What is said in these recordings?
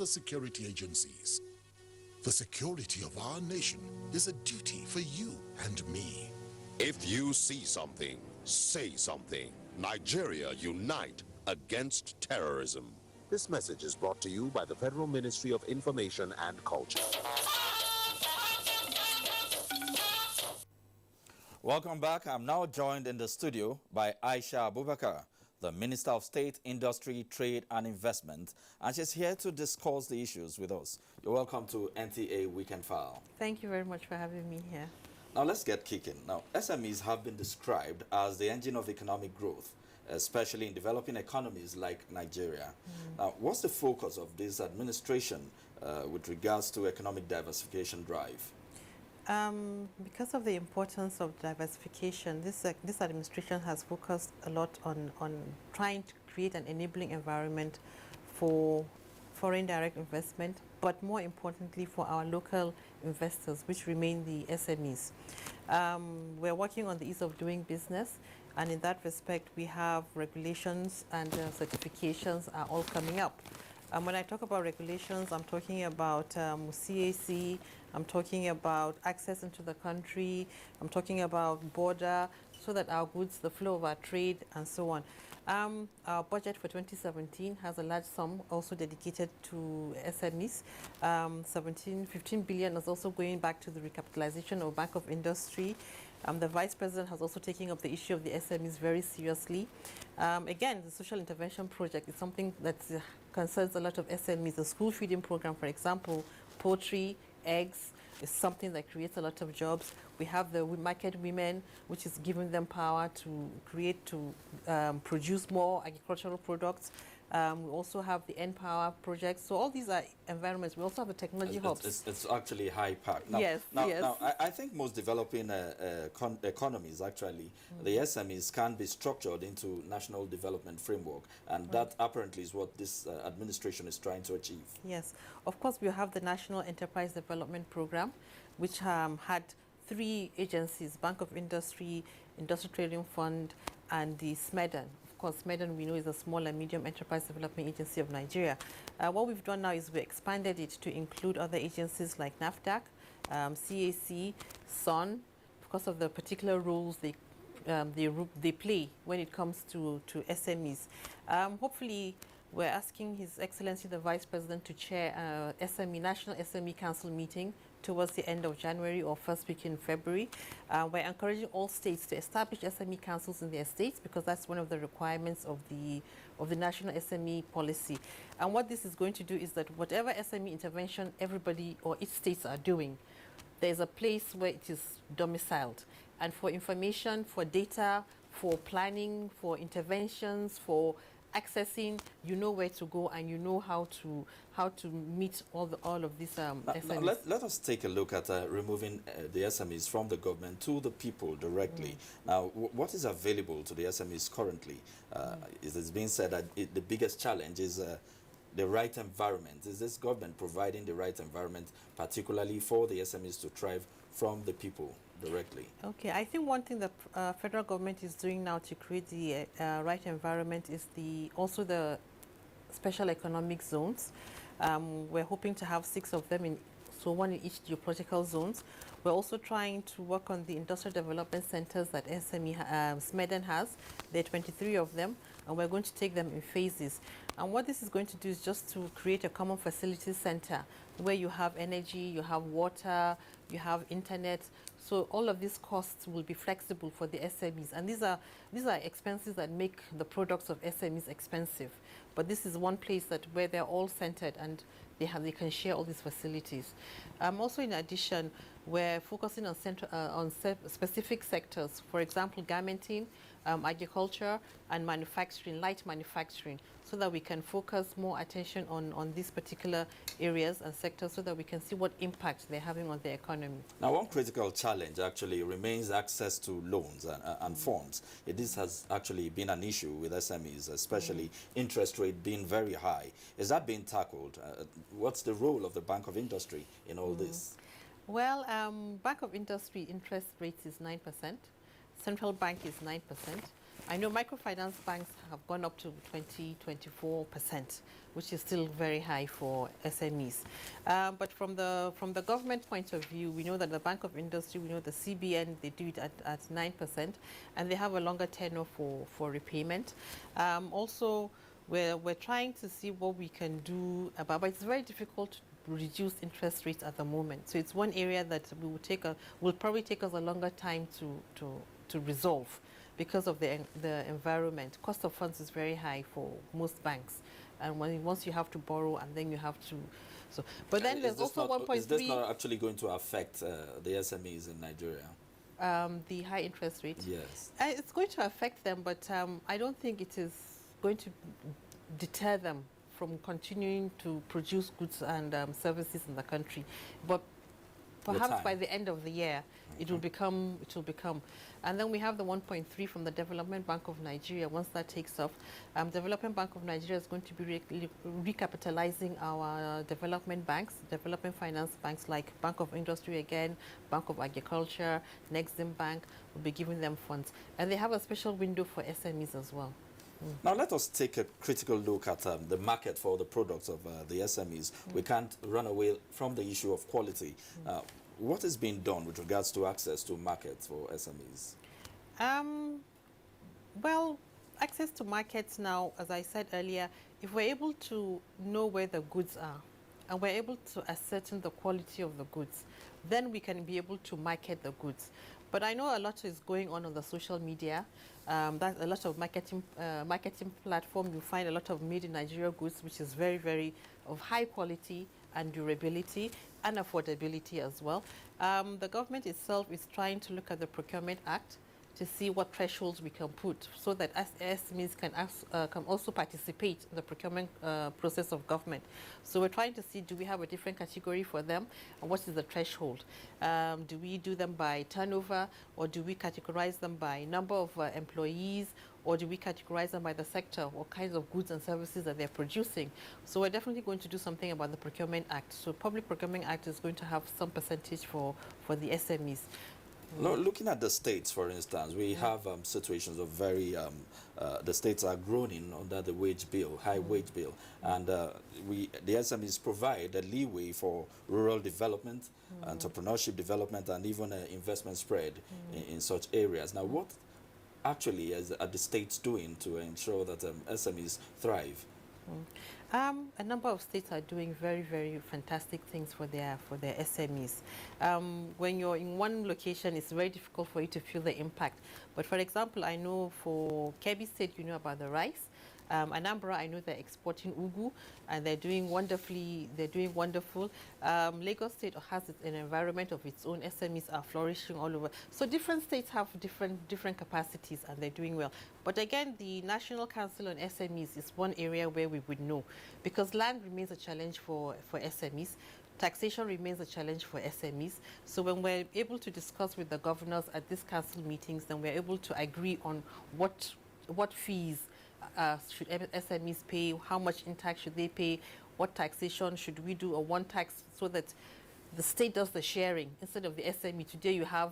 other security agencies. The security of our nation is a duty for you and me. If you see something, say something. Nigeria unite against terrorism. This message is brought to you by the Federal Ministry of Information and Culture. Welcome back. I'm now joined in the studio by Aisha Abubakar, the Minister of State, Industry, Trade and Investment, and she's here to discuss the issues with us. You're welcome to NTA Weekend File. Thank you very much for having me here. Now let's get kicking. Now, SMEs have been described as the engine of economic growth, especially in developing economies like Nigeria. Now, what's the focus of this administration with regards to economic diversification drive? Because of the importance of diversification, this administration has focused a lot on trying to create an enabling environment for foreign direct investment, but more importantly for our local investors, which remain the SMEs. We're working on the ease of doing business, and in that respect, we have regulations and certifications are all coming up. When I talk about regulations, I'm talking about CAC, I'm talking about access into the country, I'm talking about border, so that our goods, the flow of our trade, and so on. Our budget for 2017 has a large sum also dedicated to SMEs. 15 billion is also going back to the recapitalization of Bank of Industry. The Vice President has also taken up the issue of the SMEs very seriously. Again, the social intervention project is something that concerns a lot of SMEs. The school feeding program, for example, poultry, eggs, is something that creates a lot of jobs. We have the market women, which is giving them power to produce more agricultural products. We also have the N-Power project. So all these are environments. We also have the technology hubs. It's actually high packed. Now, yes. Now, I think most developing economies, actually, the SMEs can be structured into national development framework. And that apparently is what this administration is trying to achieve. Yes. Of course, we have the National Enterprise Development Program, which had 3 agencies: Bank of Industry, Industrial Trading Fund, and the SMEDAN. Of course, SMEDAN, we know, is a small and medium enterprise development agency of Nigeria. What we've done now is we expanded it to include other agencies like NAFDAC, CAC, SON, because of the particular roles they play when it comes to SMEs. Hopefully, we're asking His Excellency the Vice President to chair National SME Council meeting towards the end of January or first week in February. We're encouraging all states to establish SME councils in their states, because that's one of the requirements of the National SME policy. And what this is going to do is that whatever SME intervention everybody or each states are doing, there's a place where it is domiciled. And for information, for data, for planning, for interventions, for accessing, you know where to go, and you know how to meet all of these SMEs. Now let us take a look at removing the SMEs from the government to the people directly. Now, what is available to the SMEs currently? It is being said that the biggest challenge is the right environment. Is this government providing the right environment, particularly for the SMEs to thrive from the people directly? Okay, I think one thing the federal government is doing now to create the right environment is also the special economic zones. We're hoping to have 6 of them, so 1 in each geopolitical zones. We're also trying to work on the industrial development centers that SMEDAN has. There are 23 of them, and we're going to take them in phases. And what this is going to do is just to create a common facilities center where you have energy, you have water, you have internet. So all of these costs will be flexible for the SMEs. And these are expenses that make the products of SMEs expensive. But this is one place where they're all centered, and they can share all these facilities. Also, in addition, we're focusing on specific sectors. For example, garmenting, agriculture, and manufacturing, light manufacturing, so that we can focus more attention on these particular areas and sectors, so that we can see what impact they're having on the economy. Now, one critical challenge actually remains access to loans and funds. This has actually been an issue with SMEs, especially interest rate being very high. Is that being tackled? What's the role of the Bank of Industry in all this? Well, Bank of Industry interest rate is 9%. Central Bank is 9%. I know microfinance banks have gone up to 24%, which is still very high for SMEs. But from the government point of view, we know that the Bank of Industry, we know the CBN, they do it at 9%, and they have a longer tenure for repayment. Also, we're trying to see what we can do about, but it's very difficult to reduce interest rates at the moment. So it's one area that will probably take us a longer time to resolve, because of the environment. Cost of funds is very high for most banks, and once you have to borrow and then you have to, but then there's also 1.3. Is this not actually going to affect the SMEs in Nigeria? The high interest rate? Yes. It's going to affect them, but I don't think it is going to deter them from continuing to produce goods and services in the country. But perhaps by the end of the year, it will become. And then we have the 1.3 from the Development Bank of Nigeria. Once that takes off, Development Bank of Nigeria is going to be recapitalizing our development banks, development finance banks like Bank of Industry again, Bank of Agriculture, Nexim Bank will be giving them funds. And they have a special window for SMEs as well. Now let us take a critical look at the market for the products of the SMEs. We can't run away from the issue of quality. What is being done with regards to access to markets for SMEs? Well, access to markets now, as I said earlier, if we're able to know where the goods are and we're able to ascertain the quality of the goods, then we can be able to market the goods. But I know a lot is going on the social media. That's a lot of marketing platform. You find a lot of made in Nigeria goods, which is very, very of high quality and durability and affordability as well. The government itself is trying to look at the Procurement Act to see what thresholds we can put so that SMEs can also participate in the procurement process of government. So we're trying to see, do we have a different category for them, and what is the threshold? Do we do them by turnover, or do we categorize them by number of employees, or do we categorize them by the sector, what kinds of goods and services that they're producing? So we're definitely going to do something about the Procurement Act. So Public Procurement Act is going to have some percentage for the SMEs. Looking at the states, for instance, we have situations of the states are groaning under the wage bill, high wage bill, and the SMEs provide a leeway for rural development, entrepreneurship development, and even investment spread in such areas. Now, what actually are the states doing to ensure that SMEs thrive? A number of states are doing very, very fantastic things for their SMEs. When you're in one location, it's very difficult for you to feel the impact. But for example, I know for Kebbi State, you know about the rice. Anambra, I know they're exporting ugu, and they're doing wonderfully. They're doing wonderful. Lagos State has an environment of its own. SMEs are flourishing all over. So different states have different capacities, and they're doing well. But again, the National Council on SMEs is one area where we would know, because land remains a challenge for SMEs. Taxation remains a challenge for SMEs. So when we're able to discuss with the governors at these council meetings, then we're able to agree on what fees should SMEs pay, how much in tax should they pay, what taxation should we do, or one tax, so that the state does the sharing instead of the SME. Today you have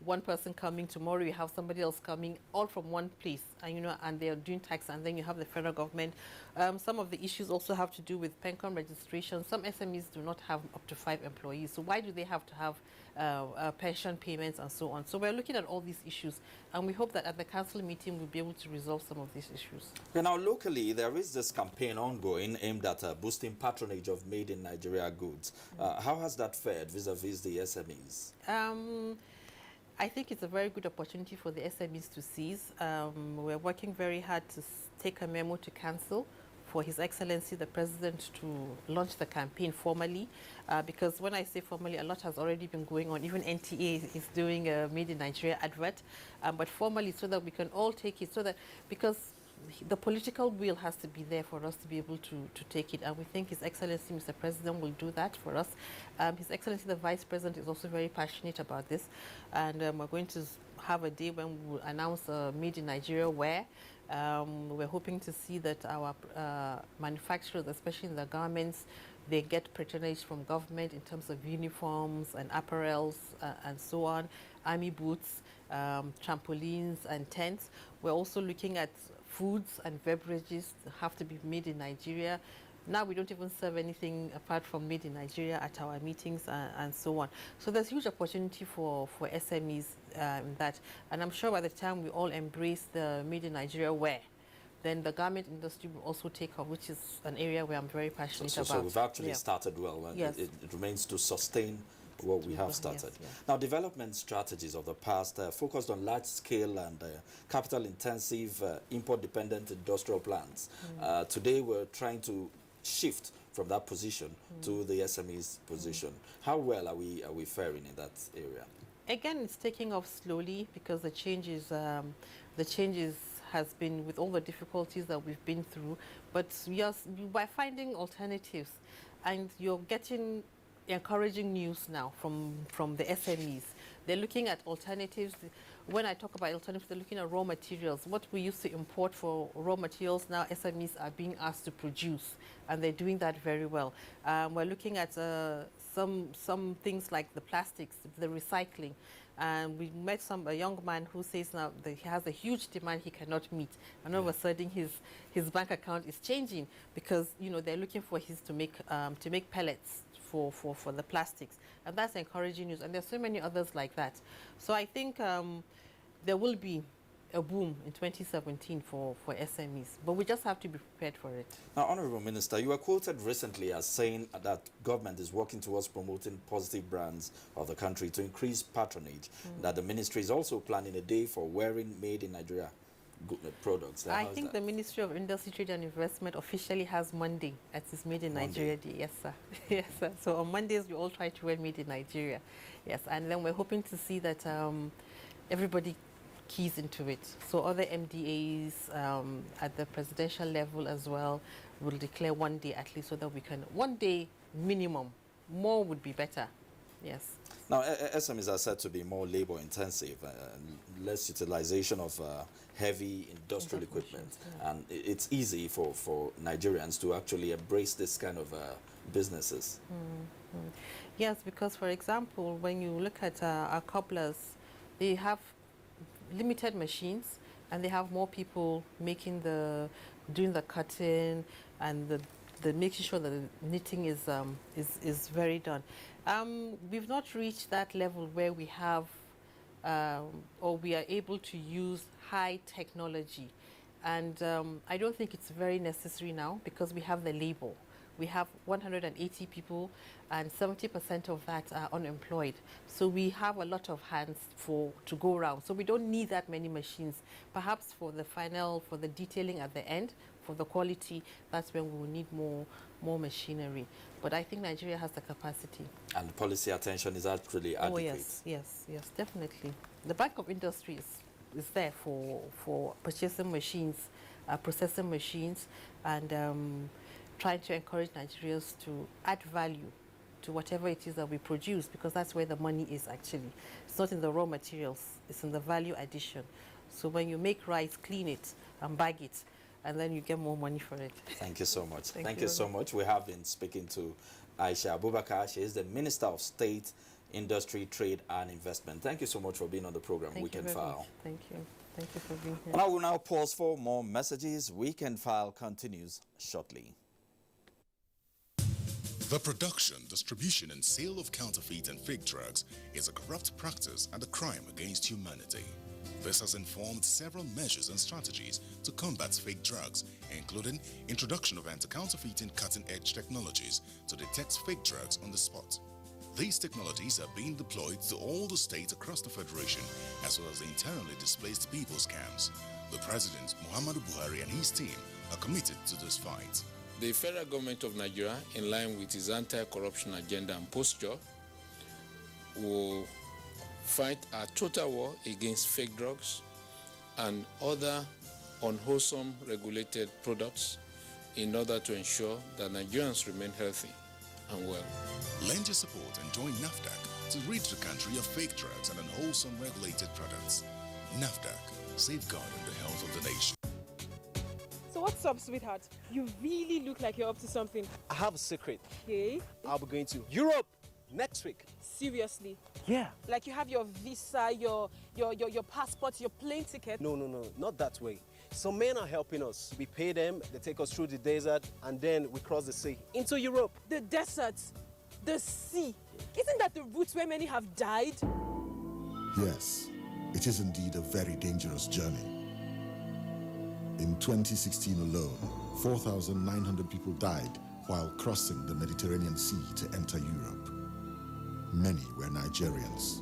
one person coming, tomorrow you have somebody else coming, all from one place, and and they're doing tax, and then you have the federal government. Some of the issues also have to do with PENCOM registration. Some SMEs do not have up to 5 employees, so why do they have to have pension payments and so on? So we're looking at all these issues, and we hope that at the council meeting we'll be able to resolve some of these issues. Now, locally, there is this campaign ongoing aimed at boosting patronage of made in Nigeria goods. How has that fared vis-a-vis the SMEs? I think it's a very good opportunity for the SMEs to seize. We're working very hard to take a memo to council for His Excellency the President to launch the campaign formally, because when I say formally, a lot has already been going on. Even NTA is doing a Made in Nigeria advert, but formally, so that we can all take it, because the political will has to be there for us to be able to take it, and we think His Excellency Mr. President will do that for us. His Excellency the Vice President is also very passionate about this, and we're going to have a day when we will announce Made in Nigeria wear. We're hoping to see that our manufacturers, especially in the garments, they get patronage from government in terms of uniforms and apparels and so on, army boots, trampolines and tents. We're also looking at foods and beverages that have to be made in Nigeria. Now we don't even serve anything apart from made in Nigeria at our meetings and so on. So there's huge opportunity for SMEs in that. And I'm sure by the time we all embrace the made in Nigeria wear, then the garment industry will also take off, which is an area where I'm very passionate about. So we've actually started well, and yes. it remains to sustain what we have started. Yes, yeah. Now, development strategies of the past focused on large-scale and capital-intensive, import-dependent industrial plants. Today, we're trying to shift from that position to the SMEs position. How well are we faring in that area? Again, it's taking off slowly because the changes has been with all the difficulties that we've been through, but by finding alternatives, and you're getting encouraging news now from the SMEs. They're looking at alternatives. When I talk about alternatives, they're looking at raw materials. What we used to import for raw materials, now SMEs are being asked to produce, and they're doing that very well. We're looking at some things like the plastics, the recycling. And we met a young man who says now that he has a huge demand he cannot meet. And all of a sudden his bank account is changing because, you know, they're looking for his to make pellets for the plastics. And that's encouraging news. And there's so many others like that. So I think there will be a boom in 2017 for SMEs, but we just have to be prepared for it. Now, Honorable Minister, you were quoted recently as saying that government is working towards promoting positive brands of the country to increase patronage, that the ministry is also planning a day for wearing made in Nigeria products. I think the Ministry of Industry, Trade and Investment officially has Monday as its Made in Nigeria Day. Yes, sir. Yes, sir. So on Mondays, we all try to wear Made in Nigeria. Yes, and then we're hoping to see that everybody keys into it. So other MDAs at the presidential level as well will declare one day at least so that we can, one day minimum, more would be better. Yes. Now, SMEs are said to be more labor intensive, less utilization of heavy industrial equipment. Yeah. And it's easy for Nigerians to actually embrace this kind of businesses. Yes, because for example, when you look at our cobblers, they have limited machines and they have more people doing the cutting and the making sure that the knitting is very done. We've not reached that level where we have or we are able to use high technology, and I don't think it's very necessary now because we have the labor. We have 180 people and 70% of that are unemployed. So we have a lot of hands to go around. So we don't need that many machines. Perhaps for the detailing at the end, for the quality, that's when we will need more machinery. But I think Nigeria has the capacity. And policy attention is actually adequate. Oh yes, definitely. The Bank of Industry is there for purchasing machines, processing machines, and trying to encourage Nigerians to add value to whatever it is that we produce, because that's where the money is actually. It's not in the raw materials, it's in the value addition. So when you make rice, clean it and bag it, and then you get more money for it. Thank you so much. Thank you so much. We have been speaking to Aisha Abubakar. She is the Minister of State, Industry, Trade and Investment. Thank you so much for being on the program, Weekend File. Thank you. Thank you for being here. And I will now pause for more messages. Weekend File continues shortly. The production, distribution, and sale of counterfeit and fake drugs is a corrupt practice and a crime against humanity. This has informed several measures and strategies to combat fake drugs, including introduction of anti-counterfeiting cutting-edge technologies to detect fake drugs on the spot. These technologies are being deployed to all the states across the Federation, as well as the internally displaced people's camps. The President, Muhammadu Buhari, and his team are committed to this fight. The federal government of Nigeria, in line with its anti-corruption agenda and posture, will fight a total war against fake drugs and other unwholesome regulated products in order to ensure that Nigerians remain healthy and well. Lend your support and join NAFDAC to rid the country of fake drugs and unwholesome regulated products. NAFDAC, safeguarding the health of the nation. So what's up, sweetheart? You really look like you're up to something. I have a secret. Okay. I'll be going to Europe. next week. Seriously? Yeah. Like you have your visa, your passport, your plane ticket? No, not that way. Some men are helping us. We pay them, they take us through the desert, and then we cross the sea into Europe. The desert, the sea. Isn't that the route where many have died? Yes, it is indeed a very dangerous journey. In 2016 alone, 4,900 people died while crossing the Mediterranean Sea to enter Europe. Many were Nigerians.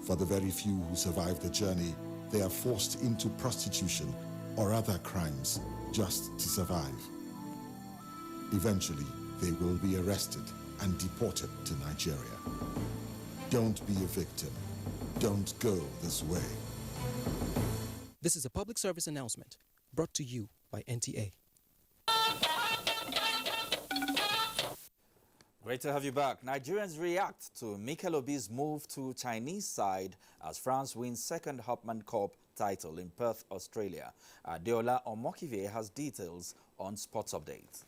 For the very few who survived the journey, they are forced into prostitution or other crimes just to survive. Eventually, they will be arrested and deported to Nigeria. Don't be a victim. Don't go this way. This is a public service announcement brought to you by NTA. Great to have you back. Nigerians react to Mikel Obi's move to Chinese side as France wins second Hopman Cup title in Perth, Australia. Deola Omokive has details on Sports Update.